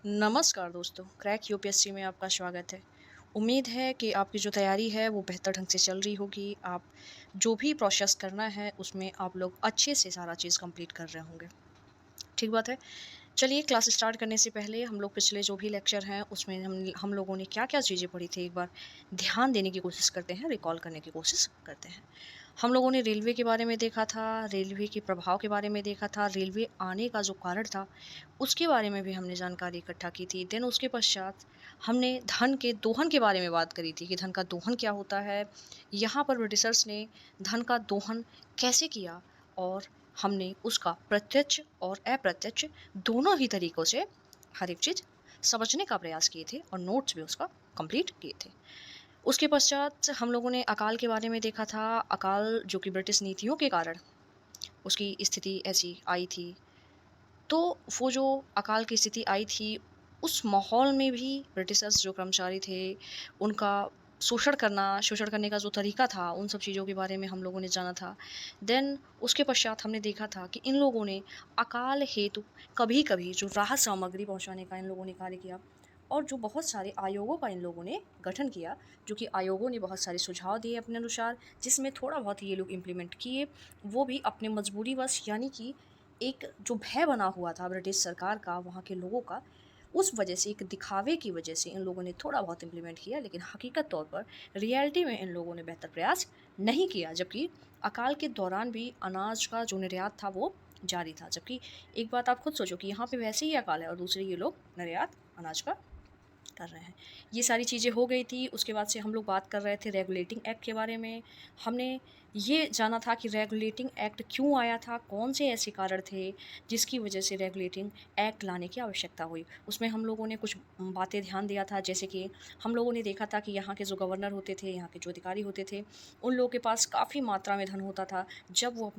नमस्कार दोस्तों, crack UPSC में आपका स्वागत है। उम्मीद है कि आपकी जो तैयारी है वो बेहतर ढंग से चल रही होगी। आप जो भी प्रोसेस करना है उसमें आप लोग अच्छे से सारा चीज़ कंप्लीट कर रहे होंगे। ठीक बात है। चलिए क्लास स्टार्ट करने से पहले हम लोग पिछले जो भी लेक्चर हैं उसमें हम लोगों ने क्या-क्या चीज़ें पढ़ी थी एक बार ध्यान देने की कोशिश करते हैं, रिकॉल करने की कोशिश करते हैं। हम लोगों ने रेलवे के बारे में देखा था, रेलवे के प्रभाव के बारे में देखा था, रेलवे आने का जो कारण था, उसके बारे में भी हमने जानकारी इकट्ठा की थी। देन उसके पश्चात हमने धन के दोहन के बारे में बात करी थी कि धन का दोहन क्या होता है? यहाँ पर ब्रिटिशर्स ने धन का दोहन कैसे किया और हमने उसका प्रत्यक्ष और अप्रत्यक्ष दोनों ही तरीकों से हर एक चीज़ समझने का प्रयास किए थे और नोट्स भी उसका कंप्लीट किए थे। उसके पश्चात हम लोगों ने अकाल के बारे में देखा था। अकाल जो कि ब्रिटिश नीतियों के कारण उसकी स्थिति ऐसी आई थी। तो वो जो अकाल की स्थिति आई थी, उस माहौल में भी ब्रिटिशर्स जो कर्मचारी थे, उनका शोषण करने का जो तरीका था, उन सब चीज़ों के बारे में हम लोगों ने जाना था। देन उसके पश्चात हमने देखा था कि इन लोगों ने अकाल हेतु कभी-कभी जो राहत सामग्री पहुँचाने का इन लोगों ने कार्य किया और जो बहुत सारे आयोगों का इन लोगों ने गठन किया, जो कि आयोगों ने बहुत सारे सुझाव दिए अपने अनुसार, जिसमें थोड़ा बहुत ये लोग इम्प्लीमेंट किए, वो भी अपने मजबूरीवश यानी कि एक जो भय बना हुआ था ब्रिटिश सरकार का वहाँ के लोगों का, उस वजह से एक दिखावे की वजह से इन लोगों ने थोड़ा बहुत इम्प्लीमेंट किया, लेकिन हकीकत तौर पर रियलिटी में इन लोगों ने बेहतर प्रयास नहीं किया। जबकि अकाल के दौरान भी अनाज का जो निर्यात था वो जारी था। जबकि एक बात आप खुद सोचो कि यहाँ पे वैसे ही अकाल है और दूसरे ये लोग निर्यात अनाज का कर रहे हैं। ये सारी चीज़ें हो गई थी। उसके बाद से हम लोग बात कर रहे थे रेगुलेटिंग एक्ट के बारे में। हमने ये जाना था कि रेगुलेटिंग एक्ट क्यों आया था, कौन से ऐसे कारण थे जिसकी वजह से रेगुलेटिंग एक्ट लाने की आवश्यकता हुई। उसमें हम लोगों ने कुछ बातें ध्यान दिया था, जैसे कि हम लोगों ने देखा था कि यहाँ के जो गवर्नर होते थे, यहाँ के जो अधिकारी होते थे, उन लोगों के पास काफ़ी मात्रा में धन होता था। जब वो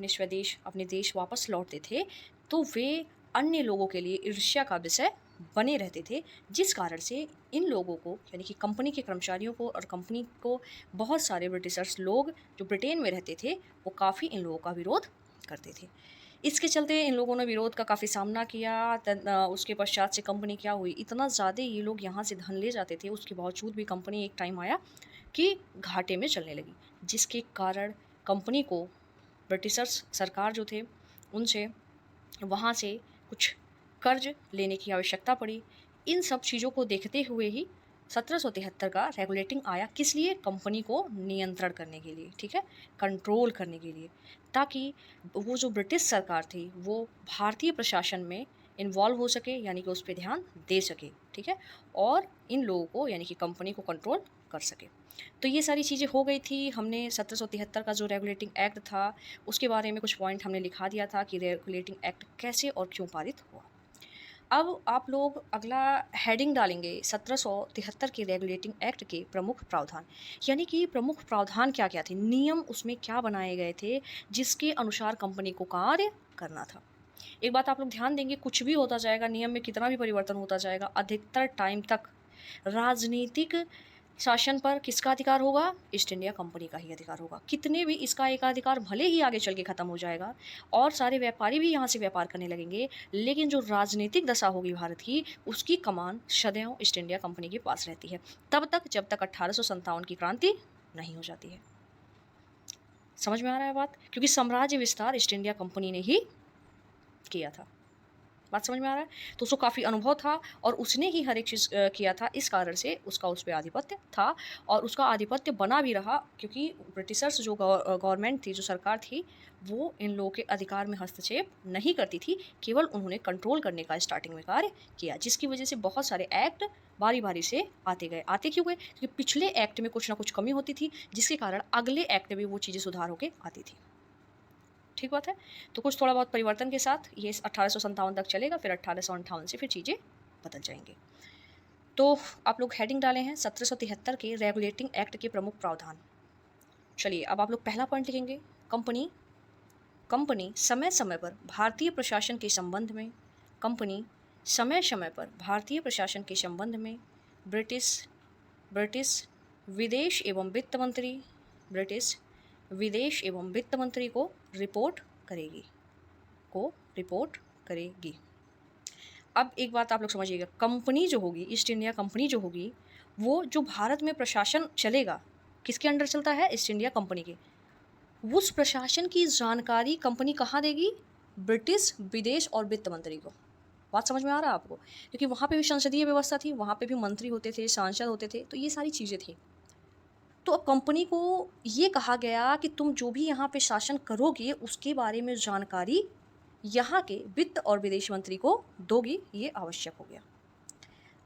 अपने देश वापस लौटते थे, तो वे अन्य लोगों के लिए ईर्ष्या का विषय बने रहते थे, जिस कारण से इन लोगों को यानी कि कंपनी के कर्मचारियों को और कंपनी को बहुत सारे ब्रिटिशर्स लोग जो ब्रिटेन में रहते थे, वो काफ़ी इन लोगों का विरोध करते थे। इसके चलते इन लोगों ने विरोध का काफ़ी सामना किया। उसके पश्चात से कंपनी क्या हुई, इतना ज़्यादा ये लोग यहाँ से धन ले जाते थे, उसके बावजूद भी कंपनी एक टाइम आया कि घाटे में चलने लगी, जिसके कारण कंपनी को ब्रिटिशर्स सरकार जो थे, उनसे वहाँ से कुछ कर्ज लेने की आवश्यकता पड़ी। इन सब चीज़ों को देखते हुए ही 1773 का रेगुलेटिंग आया। किस लिए? कंपनी को नियंत्रण करने के लिए, ठीक है? कंट्रोल करने के लिए, ताकि वो जो ब्रिटिश सरकार थी, वो भारतीय प्रशासन में इन्वॉल्व हो सके, यानी कि उस पे ध्यान दे सके, ठीक है? और इन लोगों को यानी कि कंपनी को कंट्रोल कर सके। तो ये सारी चीज़ें हो गई थी। हमने 1773 का जो रेगुलेटिंग एक्ट था, उसके बारे में कुछ पॉइंट हमने लिखा दिया था कि रेगुलेटिंग एक्ट कैसे और क्यों पारित हुआ। अब आप लोग अगला हेडिंग डालेंगे 1773 के रेगुलेटिंग एक्ट के प्रमुख प्रावधान, यानी कि प्रमुख प्रावधान क्या-क्या थे, नियम उसमें क्या बनाए गए थे, जिसके अनुसार कंपनी को कार्य करना था। एक बात आप लोग ध्यान देंगे, कुछ भी होता जाएगा, नियम में कितना भी परिवर्तन होता जाएगा, अधिकतर टाइम तक राजनीतिक शासन पर किसका अधिकार होगा? ईस्ट इंडिया कंपनी का ही अधिकार होगा। कितने भी इसका एकाधिकार भले ही आगे चल के खत्म हो जाएगा और सारे व्यापारी भी यहाँ से व्यापार करने लगेंगे, लेकिन जो राजनीतिक दशा होगी भारत की, उसकी कमान सदैव ईस्ट इंडिया कंपनी के पास रहती है, तब तक जब तक 1857 की क्रांति नहीं हो जाती है। समझ में आ रहा है बात? क्योंकि साम्राज्य विस्तार ईस्ट इंडिया कंपनी ने ही किया था। बात समझ में आ रहा है? तो उसको काफ़ी अनुभव था और उसने ही हर एक चीज़ किया था, इस कारण से उसका उस पे आधिपत्य था और उसका आधिपत्य बना भी रहा, क्योंकि ब्रिटिशर्स जो गवर्नमेंट थी, जो सरकार थी, वो इन लोगों के अधिकार में हस्तक्षेप नहीं करती थी, केवल उन्होंने कंट्रोल करने का स्टार्टिंग में कार्य किया, जिसकी वजह से बहुत सारे एक्ट बारी-बारी से आते गए। आते क्यों गए? क्योंकि पिछले एक्ट में कुछ ना कुछ कमी होती थी, जिसके कारण अगले एक्ट में वो चीज़ें सुधार होके आती थी। ठीक बात है? तो कुछ थोड़ा बहुत परिवर्तन के साथ ये 1857 तक चलेगा, फिर 1858 से फिर चीज़ें बदल जाएँगी। तो आप लोग हेडिंग डाले हैं 1773 के रेगुलेटिंग एक्ट के प्रमुख प्रावधान। चलिए अब आप लोग पहला पॉइंट लिखेंगे, कंपनी कंपनी समय-समय पर भारतीय प्रशासन के संबंध में कंपनी समय-समय पर भारतीय प्रशासन के संबंध में ब्रिटिश ब्रिटिश विदेश एवं वित्त मंत्री ब्रिटिश विदेश एवं वित्त मंत्री को रिपोर्ट करेगी को रिपोर्ट करेगी। अब एक बात आप लोग समझिएगा, कंपनी जो होगी, ईस्ट इंडिया कंपनी जो होगी, वो जो भारत में प्रशासन चलेगा, किसके अंडर चलता है? ईस्ट इंडिया कंपनी के। उस प्रशासन की जानकारी कंपनी कहाँ देगी? ब्रिटिश विदेश और वित्त मंत्री को। बात समझ में आ रहा है आपको? क्योंकि वहाँ पे भी संसदीय व्यवस्था थी, वहाँ पे भी मंत्री होते थे, सांसद होते थे, तो ये सारी चीज़ें थी। तो अब कंपनी को ये कहा गया कि तुम जो भी यहाँ पे शासन करोगे उसके बारे में जानकारी यहाँ के वित्त और विदेश मंत्री को दोगी, ये आवश्यक हो गया।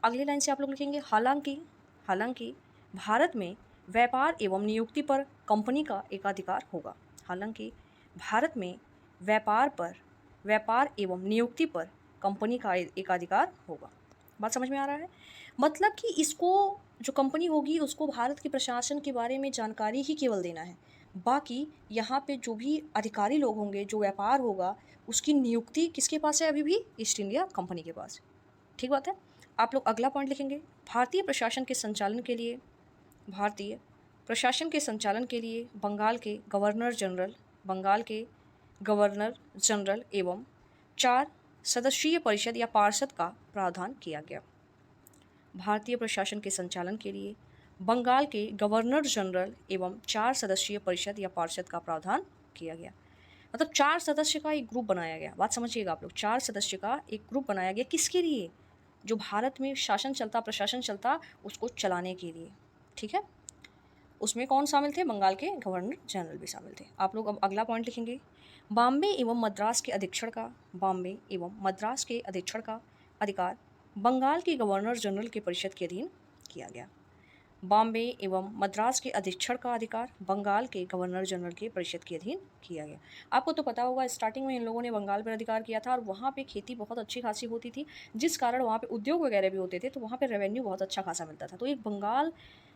अगली लाइन से आप लोग लिखेंगे, हालांकि भारत में व्यापार एवं नियुक्ति पर कंपनी का एकाधिकार होगा। हालांकि भारत में व्यापार एवं नियुक्ति पर कंपनी का एकाधिकार होगा। बात समझ में आ रहा है? मतलब कि इसको, जो कंपनी होगी उसको भारत के प्रशासन के बारे में जानकारी ही केवल देना है। बाकी यहाँ पे जो भी अधिकारी लोग होंगे, जो व्यापार होगा, उसकी नियुक्ति किसके पास है? अभी भी ईस्ट इंडिया कंपनी के पास। ठीक बात है। आप लोग अगला पॉइंट लिखेंगे, भारतीय प्रशासन के संचालन के लिए बंगाल के गवर्नर जनरल एवं 4 सदस्यीय परिषद या पार्षद का प्रावधान किया गया। भारतीय प्रशासन के संचालन के लिए बंगाल के गवर्नर जनरल एवं 4 सदस्यीय परिषद या पार्षद का प्रावधान किया गया। मतलब 4 सदस्य का एक ग्रुप बनाया गया। बात समझिएगा आप लोग, 4 सदस्य का एक ग्रुप बनाया गया। किसके लिए? जो भारत में प्रशासन चलता उसको चलाने के लिए। ठीक है। उसमें कौन शामिल थे? बंगाल के गवर्नर जनरल भी शामिल थे। आप लोग अब अगला पॉइंट लिखेंगे, बॉम्बे एवं मद्रास के अधीक्षण का अधिकार बंगाल के गवर्नर जनरल के परिषद के अधीन किया गया। बॉम्बे एवं मद्रास के अधीक्षण का अधिकार बंगाल के गवर्नर जनरल के परिषद के अधीन किया गया। आपको तो पता होगा, स्टार्टिंग में इन लोगों ने बंगाल पर अधिकार किया था और वहाँ पे खेती बहुत अच्छी खासी होती थी, जिस कारण वहाँ पे उद्योग वगैरह भी होते थे, तो वहाँ पे रेवेन्यू बहुत अच्छा खासा मिलता था। तो एक बंगाल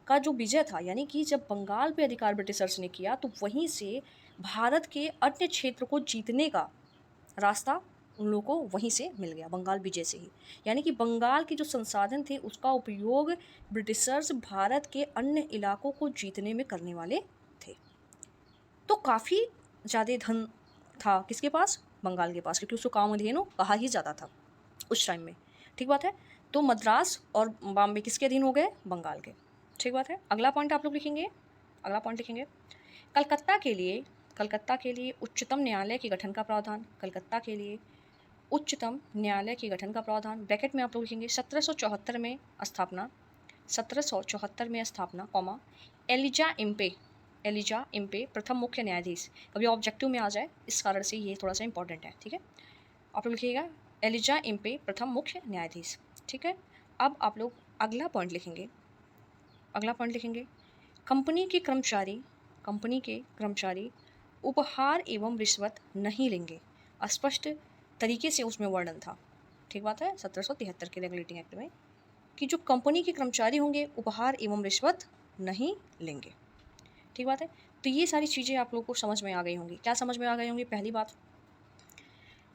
का जो विजय था, यानी कि जब बंगाल पे अधिकार ब्रिटिशर्स ने किया तो वहीं से भारत के अन्य क्षेत्र को जीतने का रास्ता उन लोगों को वहीं से मिल गया, बंगाल विजय से ही। यानी कि बंगाल के जो संसाधन थे उसका उपयोग ब्रिटिशर्स भारत के अन्य इलाकों को जीतने में करने वाले थे। तो काफ़ी ज़्यादा धन था किसके पास? बंगाल के पास, क्योंकि उसको कामधेनु कहा ही जाता था उस टाइम में। ठीक बात है। तो मद्रास और बॉम्बे किसके अधीन हो गए? बंगाल के। ठीक बात है। अगला पॉइंट आप लोग लिखेंगे, कलकत्ता के लिए उच्चतम न्यायालय के गठन का प्रावधान। कलकत्ता के लिए उच्चतम न्यायालय के गठन का प्रावधान, ब्रैकेट में आप लोग लिखेंगे 1774 में स्थापना, कॉमा, एलिजा इम्पे प्रथम मुख्य न्यायाधीश। कभी ऑब्जेक्टिव में आ जाए, इस कारण से ये थोड़ा सा इंपॉर्टेंट है। ठीक है। आप लोग लिखिएगा एलिजा इम्पे प्रथम मुख्य न्यायाधीश। ठीक है। अब आप लोग अगला पॉइंट लिखेंगे, कंपनी के कर्मचारी उपहार एवं रिश्वत नहीं लेंगे। स्पष्ट तरीके से उसमें वर्णन था। ठीक बात है। 1773 के रेगुलेटिंग एक्ट में कि जो कंपनी के कर्मचारी होंगे उपहार एवं रिश्वत नहीं लेंगे। ठीक बात है। तो ये सारी चीज़ें आप लोगों को समझ में आ गई होंगी। क्या समझ में आ गई होंगी? पहली बात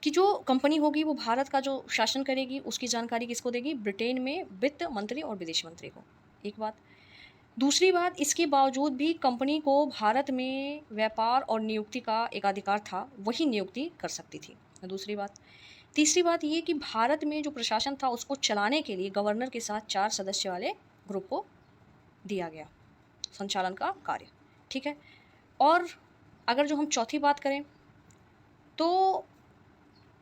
कि जो कंपनी होगी वो भारत का जो शासन करेगी उसकी जानकारी किसको देगी? ब्रिटेन में वित्त मंत्री और विदेश मंत्री को। एक बात। दूसरी बात, इसके बावजूद भी कंपनी को भारत में व्यापार और नियुक्ति का एकाधिकार था, वही नियुक्ति कर सकती थी। दूसरी बात। तीसरी बात ये कि भारत में जो प्रशासन था उसको चलाने के लिए गवर्नर के साथ 4 सदस्य वाले ग्रुप को दिया गया संचालन का कार्य। ठीक है। और अगर जो हम चौथी बात करें तो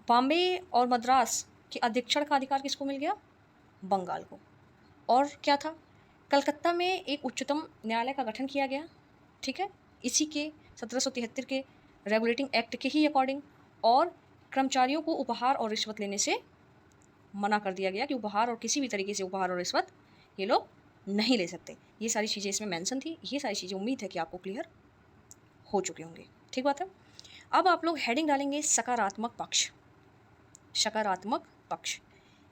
बॉम्बे और मद्रास के अधीक्षण का अधिकार किसको मिल गया? बंगाल को। और क्या था? कलकत्ता में एक उच्चतम न्यायालय का गठन किया गया। ठीक है। इसी के 1773 के रेगुलेटिंग एक्ट के ही अकॉर्डिंग, और कर्मचारियों को उपहार और रिश्वत लेने से मना कर दिया गया कि उपहार और किसी भी तरीके से उपहार और रिश्वत ये लोग नहीं ले सकते। ये सारी चीज़ें इसमें मेंशन थी। ये सारी चीज़ें उम्मीद है कि आपको क्लियर हो चुके होंगे। ठीक बात है। अब आप लोग हेडिंग डालेंगे सकारात्मक पक्ष।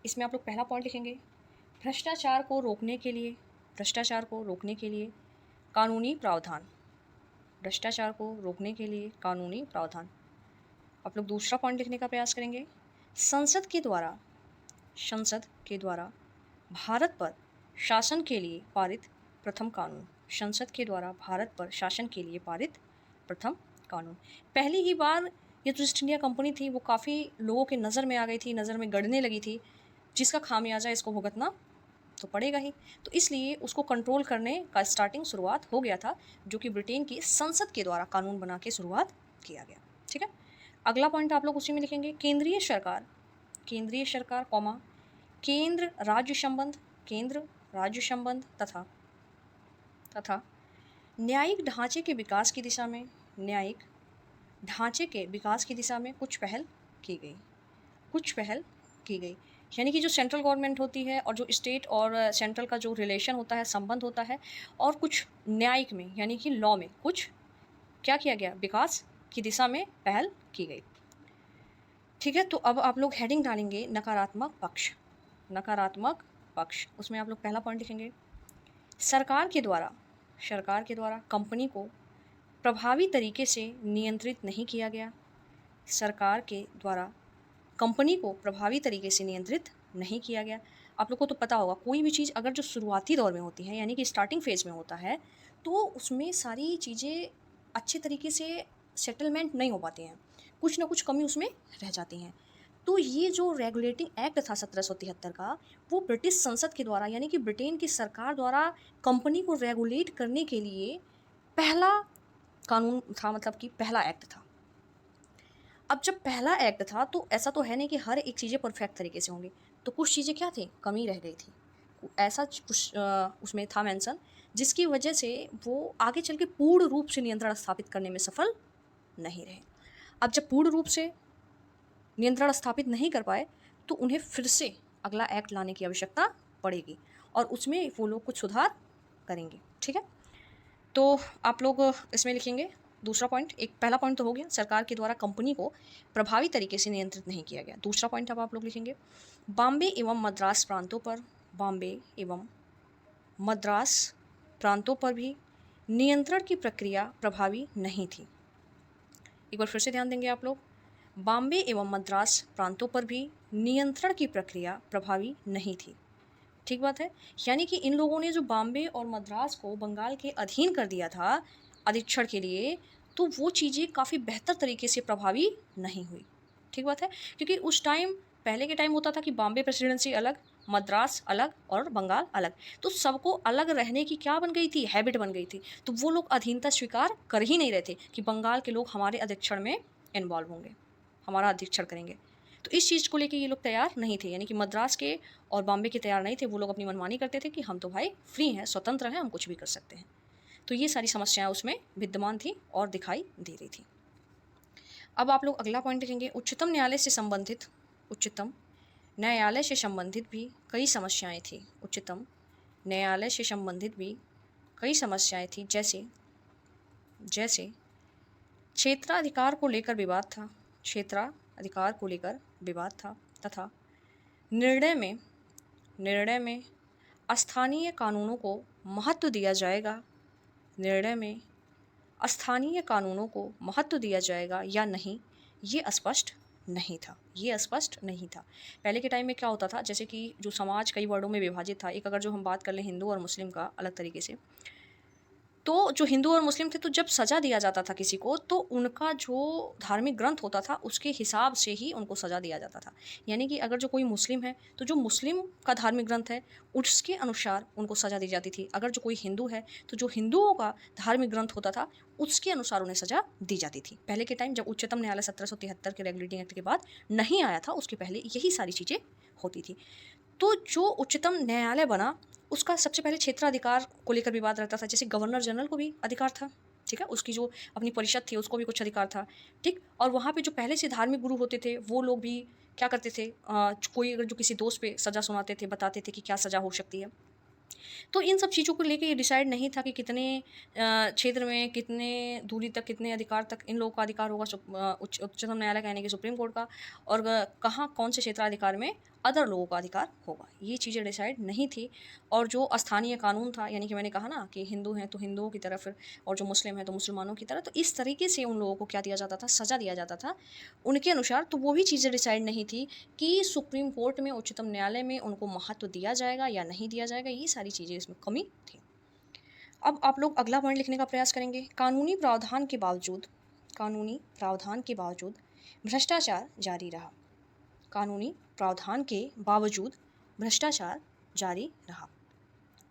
इसमें आप लोग पहला पॉइंट लिखेंगे, भ्रष्टाचार को रोकने के लिए कानूनी प्रावधान। आप लोग दूसरा पॉइंट लिखने का प्रयास करेंगे, संसद के द्वारा भारत पर शासन के लिए पारित प्रथम कानून। पहली ही बार ये जो ईस्ट इंडिया कंपनी थी वो काफ़ी लोगों के नज़र में आ गई थी, नज़र में गड़ने लगी थी। जिसका खामियाजा इसको भुगतना तो पड़ेगा ही। तो इसलिए उसको कंट्रोल करने का शुरुआत हो गया था, जो कि ब्रिटेन की संसद के द्वारा कानून बना के शुरुआत किया गया। ठीक है, अगला पॉइंट आप लोग उसी में लिखेंगे, केंद्रीय सरकार कॉमा केंद्र राज्य संबंध तथा न्यायिक ढांचे के विकास की दिशा में कुछ पहल की गई। यानी कि जो सेंट्रल गवर्नमेंट होती है और जो स्टेट और सेंट्रल का जो रिलेशन होता है, संबंध होता है, और कुछ न्यायिक में यानी कि लॉ में कुछ क्या किया गया, विकास की दिशा में पहल की गई। ठीक है, तो अब आप लोग हेडिंग डालेंगे नकारात्मक पक्ष। उसमें आप लोग पहला पॉइंट लिखेंगे, सरकार के द्वारा कंपनी को प्रभावी तरीके से नियंत्रित नहीं किया गया। सरकार के द्वारा कंपनी को प्रभावी तरीके से नियंत्रित नहीं किया गया। आप लोग को तो पता होगा, कोई भी चीज़ अगर जो शुरुआती दौर में होती है यानी कि स्टार्टिंग फेज में होता है, तो उसमें सारी चीज़ें अच्छे तरीके से सेटलमेंट नहीं हो पाती हैं, कुछ ना कुछ कमी उसमें रह जाती हैं। तो ये जो रेगुलेटिंग एक्ट था 1773 का, वो ब्रिटिश संसद के द्वारा यानी कि ब्रिटेन की सरकार द्वारा कंपनी को रेगुलेट करने के लिए पहला कानून था, मतलब कि पहला एक्ट था। अब जब पहला एक्ट था तो ऐसा तो है नहीं कि हर एक चीज़ें परफेक्ट तरीके से होंगी, तो कुछ चीज़ें क्या थी, कमी रह गई थी, ऐसा कुछ उसमें था मेंशन, जिसकी वजह से वो आगे चल के पूर्ण रूप से नियंत्रण स्थापित करने में सफल नहीं रहे। अब जब पूर्ण रूप से नियंत्रण स्थापित नहीं कर पाए तो उन्हें फिर से अगला एक्ट लाने की आवश्यकता पड़ेगी और उसमें वो लोग कुछ सुधार करेंगे। ठीक है, तो आप लोग इसमें लिखेंगे दूसरा पॉइंट, एक पहला पॉइंट तो हो गया, सरकार के द्वारा कंपनी को प्रभावी तरीके से नियंत्रित नहीं किया गया। दूसरा पॉइंट अब आप लोग लिखेंगे, बॉम्बे एवं मद्रास प्रांतों पर भी नियंत्रण की प्रक्रिया प्रभावी नहीं थी। एक बार फिर से ध्यान देंगे आप लोग, बॉम्बे एवं मद्रास प्रांतों पर भी नियंत्रण की प्रक्रिया प्रभावी नहीं थी। ठीक बात है, यानी कि इन लोगों ने जो बॉम्बे और मद्रास को बंगाल के अधीन कर दिया था अधीक्षण के लिए, तो वो चीज़ें काफ़ी बेहतर तरीके से प्रभावी नहीं हुई। ठीक बात है, क्योंकि उस टाइम, पहले के टाइम होता था कि बॉम्बे प्रेसिडेंसी अलग, मद्रास अलग और बंगाल अलग, तो सबको अलग रहने की क्या बन गई थी, हैबिट बन गई थी। तो वो लोग अधीनता स्वीकार कर ही नहीं रहे थे कि बंगाल के लोग हमारे अधीक्षण में इन्वॉल्व होंगे, हमारा अधीक्षण करेंगे। तो इस चीज़ को लेके ये लोग तैयार नहीं थे, यानी कि मद्रास के और बॉम्बे के तैयार नहीं थे। वो लोग अपनी मनमानी करते थे कि हम तो भाई फ्री हैं, स्वतंत्र हैं, हम कुछ भी कर सकते हैं। तो ये सारी समस्याएं उसमें विद्यमान थी और दिखाई दे रही थी। अब आप लोग अगला पॉइंट लिखेंगे, उच्चतम न्यायालय से संबंधित भी कई समस्याएं थी। उच्चतम न्यायालय से संबंधित भी कई समस्याएं थी, जैसे क्षेत्राधिकार को लेकर विवाद था तथा निर्णय में स्थानीय कानूनों को महत्व दिया जाएगा या नहीं, ये स्पष्ट नहीं था। पहले के टाइम में क्या होता था, जैसे कि जो समाज कई वर्गों में विभाजित था, एक अगर जो हम बात कर लें हिंदू और मुस्लिम का अलग तरीके से, तो जो हिंदू और मुस्लिम थे, तो जब सज़ा दिया जाता था किसी को, तो उनका जो धार्मिक ग्रंथ होता था उसके हिसाब से ही उनको सज़ा दिया जाता था। यानी कि अगर जो कोई मुस्लिम है तो जो मुस्लिम का धार्मिक ग्रंथ है उसके अनुसार उनको सज़ा दी जाती थी। अगर जो कोई हिंदू है तो जो हिंदुओं का धार्मिक ग्रंथ होता था उसके अनुसार उन्हें सज़ा दी जाती थी। पहले के टाइम जब उच्चतम न्यायालय 1773 के रेगुलेटिंग एक्ट के बाद नहीं आया था, उसके पहले यही सारी चीज़ें होती थी। तो जो उच्चतम न्यायालय बना उसका सबसे पहले क्षेत्राधिकार को लेकर विवाद रहता था। जैसे गवर्नर जनरल को भी अधिकार था, ठीक है, उसकी जो अपनी परिषद थी उसको भी कुछ अधिकार था, ठीक। और वहाँ पे जो पहले से धार्मिक गुरु होते थे वो लोग भी क्या करते थे, कोई अगर जो किसी दोस्त पे सज़ा सुनाते थे, बताते थे कि क्या सज़ा हो सकती है। तो इन सब चीज़ों को लेके ये डिसाइड नहीं था कि कितने क्षेत्र में, कितने दूरी तक, कितने अधिकार तक इन लोगों का अधिकार होगा, उच्चतम न्यायालय का यानी कि सुप्रीम कोर्ट का, और कहाँ कौन से क्षेत्राधिकार में अदर लोगों का अधिकार होगा, ये चीज़ें डिसाइड नहीं थी। और जो स्थानीय कानून था, यानी कि मैंने कहा ना कि हिंदू हैं तो हिंदुओं की तरफ और जो मुस्लिम हैं तो मुसलमानों की तरह, तो इस तरीके से उन लोगों को क्या दिया जाता था, सज़ा दिया जाता था उनके अनुसार। तो वो भी चीज़ें डिसाइड नहीं थी कि सुप्रीम कोर्ट में, उच्चतम न्यायालय में उनको महत्व दिया जाएगा या नहीं दिया जाएगा, ये सारी चीज़ें इसमें कमी थी। अब आप लोग अगला पॉइंट लिखने का प्रयास करेंगे, कानूनी प्रावधान के बावजूद भ्रष्टाचार जारी रहा। कानूनी प्रावधान के बावजूद भ्रष्टाचार जारी रहा।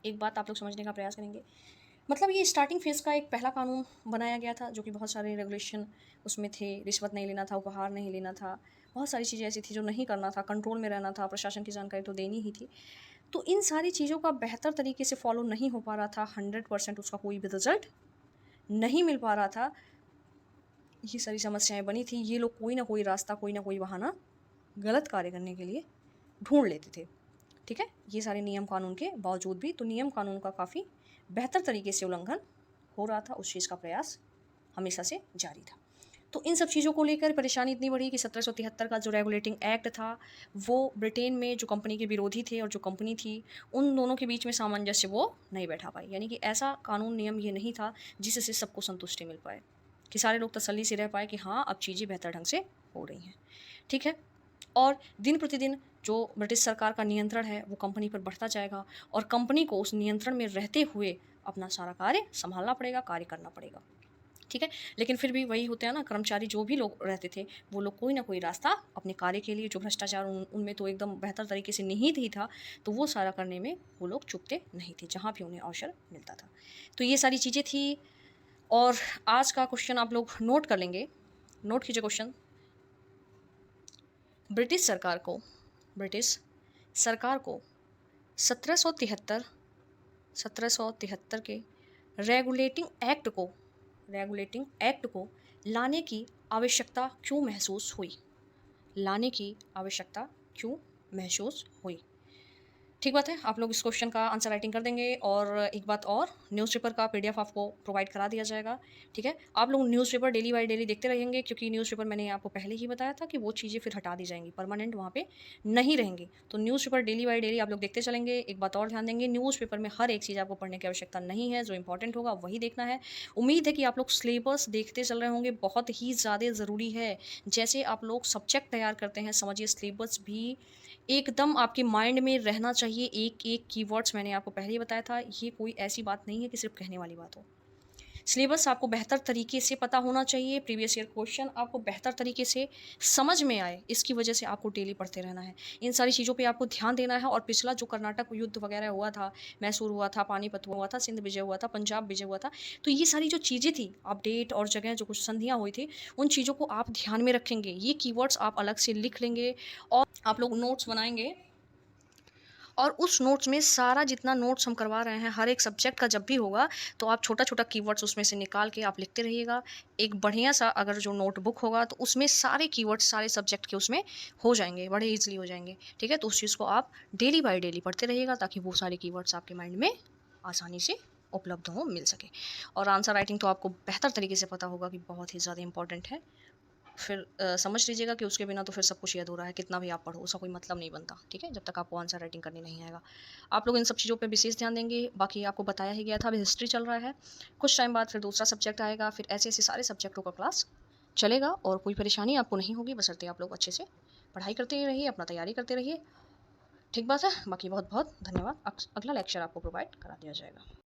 एक बात आप लोग समझने का प्रयास करेंगे, मतलब ये स्टार्टिंग फेज़ का एक पहला कानून बनाया गया था, जो कि बहुत सारे रेगुलेशन उसमें थे। रिश्वत नहीं लेना था, उपहार नहीं लेना था, बहुत सारी चीज़ें ऐसी थी जो नहीं करना था, कंट्रोल में रहना था, प्रशासन की जानकारी तो देनी ही थी। तो इन सारी चीज़ों का बेहतर तरीके से फॉलो नहीं हो पा रहा था, 100% उसका कोई भी रिजल्ट नहीं मिल पा रहा था। ये सारी समस्याएँ बनी थी, ये लोग कोई ना कोई रास्ता, कोई ना कोई बहाना गलत कार्य करने के लिए ढूँढ लेते थे, ठीक है? ये सारे नियम कानून के बावजूद भी तो नियम कानून का काफ़ी बेहतर तरीके से उल्लंघन हो रहा था, उस चीज़ का प्रयास हमेशा से जारी था। तो इन सब चीज़ों को लेकर परेशानी इतनी बढ़ी कि 1773 का जो रेगुलेटिंग एक्ट था, वो ब्रिटेन में जो कंपनी के विरोधी थे और जो कंपनी थी, उन दोनों के बीच में सामंजस्य वो नहीं बैठा पाई। यानी कि ऐसा कानून नियम ये नहीं था जिससे सबको संतुष्टि मिल पाए, कि सारे लोग तसल्ली से रह पाए कि हाँ, अब चीज़ें बेहतर ढंग से हो रही हैं, ठीक है? और दिन प्रतिदिन जो ब्रिटिश सरकार का नियंत्रण है, वो कंपनी पर बढ़ता जाएगा और कंपनी को उस नियंत्रण में रहते हुए अपना सारा कार्य सँभालना पड़ेगा, कार्य करना पड़ेगा, ठीक है? लेकिन फिर भी वही होता है ना, कर्मचारी जो भी लोग रहते थे, वो लोग कोई ना कोई रास्ता अपने कार्य के लिए, जो भ्रष्टाचार उनमें तो एकदम बेहतर तरीके से निहित ही था, तो वो सारा करने में वो लोग चूकते नहीं थे, जहाँ भी उन्हें अवसर मिलता था। तो ये सारी चीज़ें थी और आज का क्वेश्चन आप लोग नोट कर लेंगे, नोट कीजिए क्वेश्चन। ब्रिटिश सरकार को 1773 के रेगुलेटिंग एक्ट को लाने की आवश्यकता क्यों महसूस हुई? ठीक बात है, आप लोग इस क्वेश्चन का आंसर राइटिंग कर देंगे और एक बात और, न्यूज़पेपर का पीडीएफ आपको प्रोवाइड करा दिया जाएगा, ठीक है? आप लोग न्यूज़पेपर डेली बाय डेली देखते रहेंगे, क्योंकि न्यूज़पेपर मैंने आपको पहले ही बताया था कि वो चीज़ें फिर हटा दी जाएँगी, परमानेंट वहाँ पे नहीं रहेंगी। तो न्यूज़पेपर डेली बाय डेली आप लोग देखते चलेंगे। एक बात और ध्यान देंगे, न्यूज़पेपर में हर एक चीज़ आपको पढ़ने की आवश्यकता नहीं है, जो इम्पोर्टेंट होगा वही देखना है। उम्मीद है कि आप लोग सिलेबस देखते चल रहे होंगे, बहुत ही ज़्यादा ज़रूरी है। जैसे आप लोग सब्जेक्ट तैयार करते हैं, समझिए सिलेबस भी एकदम आपके माइंड में रहना चाहिए। एक-एक कीवर्ड्स मैंने आपको पहले ही बताया था, ये कोई ऐसी बात नहीं है कि सिर्फ़ कहने वाली बात हो। सिलेबस आपको बेहतर तरीके से पता होना चाहिए, प्रीवियस ईयर क्वेश्चन आपको बेहतर तरीके से समझ में आए, इसकी वजह से आपको डेली पढ़ते रहना है। इन सारी चीज़ों पे आपको ध्यान देना है और पिछला जो कर्नाटक युद्ध वगैरह हुआ था, मैसूर हुआ था, पानीपत हुआ था, सिंध विजय हुआ था, पंजाब विजय हुआ था, तो ये सारी जो चीज़ें थी, अपडेट और जगह जो कुछ संधियाँ हुई थी, उन चीज़ों को आप ध्यान में रखेंगे। ये कीवर्ड्स आप अलग से लिख लेंगे और आप लोग नोट्स बनाएँगे और उस नोट्स में सारा जितना नोट्स हम करवा रहे हैं, हर एक सब्जेक्ट का जब भी होगा, तो आप छोटा-छोटा कीवर्ड्स उसमें से निकाल के आप लिखते रहिएगा। एक बढ़िया-सा अगर जो नोटबुक होगा, तो उसमें सारे कीवर्ड्स सारे सब्जेक्ट के उसमें हो जाएँगे, बड़े ईज़िली हो जाएँगे, ठीक है? तो उस चीज़ को आप डेली बाय डेली पढ़ते रहिएगा, ताकि वो सारे कीवर्ड्स आपके माइंड में आसानी से उपलब्ध हों, मिल सके। और आंसर राइटिंग तो आपको बेहतर तरीके से पता होगा कि बहुत ही ज़्यादा इम्पोर्टेंट है। फिर समझ लीजिएगा कि उसके बिना तो फिर सब कुछ ही अधूरा है, कितना भी आप पढ़ो, उसका कोई मतलब नहीं बनता, ठीक है? जब तक आपको आंसर राइटिंग करनी नहीं आएगा। आप लोग इन सब चीज़ों पे विशेष ध्यान देंगे, बाकी आपको बताया ही गया था, अभी हिस्ट्री चल रहा है, कुछ टाइम बाद फिर दूसरा सब्जेक्ट आएगा, फिर ऐसे-ऐसे सारे सब्जेक्टों का क्लास चलेगा और कोई परेशानी आपको नहीं होगी, बशर्ते आप लोग अच्छे से पढ़ाई करते रहिए, अपना तैयारी करते रहिए, ठीक बात है? बाकी बहुत-बहुत धन्यवाद। अगला लेक्चर आपको प्रोवाइड करा दिया जाएगा।